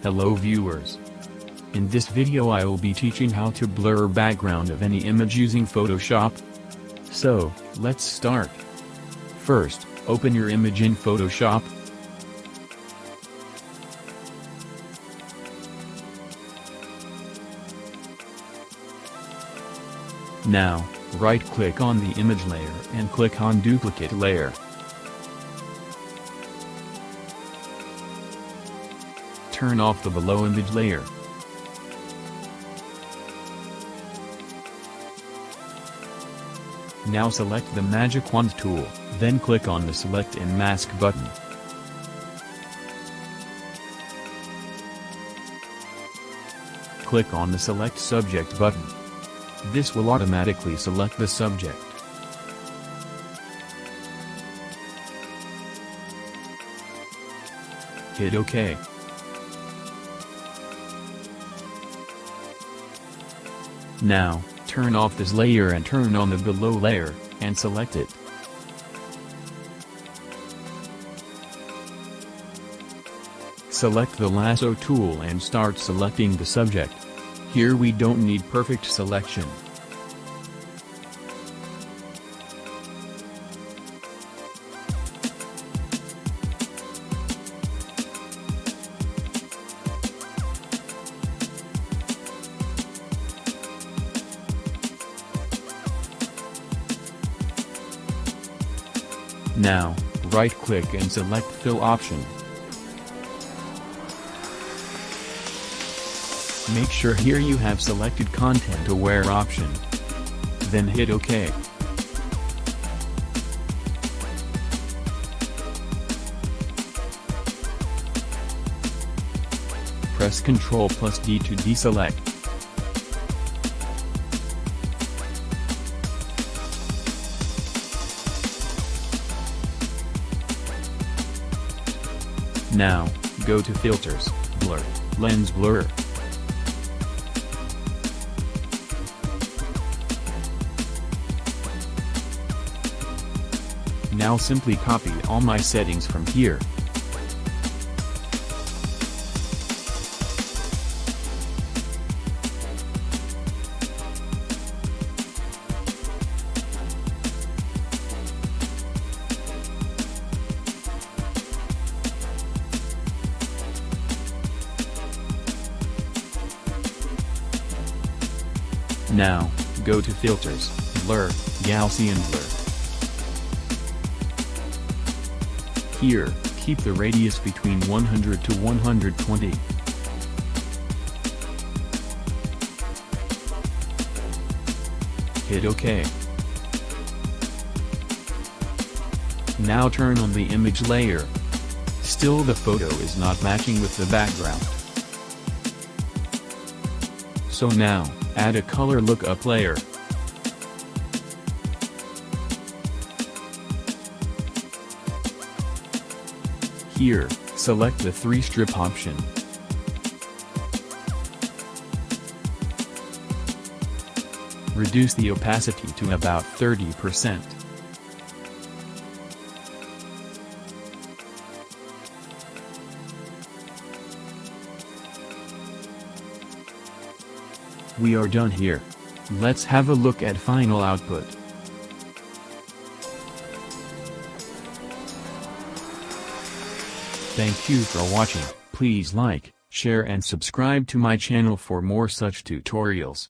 Hello viewers. In this video I will be teaching how to blur background of any image using Photoshop. So, let's start. First, open your image in Photoshop. Now, right-click on the image layer and click on Duplicate Layer. Turn off the below image layer. Now select the Magic Wand tool, then click on the Select and Mask button. Click on the Select Subject button. This will automatically select the subject. Hit OK. Now, turn off this layer and turn on the below layer, and select it. Select the lasso tool and start selecting the subject. Here we don't need perfect selection. Now, right-click and select Fill option. Make sure here you have selected Content Aware option. Then hit OK. Press Ctrl+D to deselect. Now, go to Filters, Blur, Lens Blur. Now simply copy all my settings from here. Now, go to Filters, Blur, Gaussian Blur. Here, keep the radius between 100 to 120. Hit OK. Now turn on the image layer. Still the photo is not matching with the background. So now, add a color lookup layer. Here, select the 3-strip option. Reduce the opacity to about 30%. We are done here. Let's have a look at final output. Thank you for watching. Please like, share and subscribe to my channel for more such tutorials.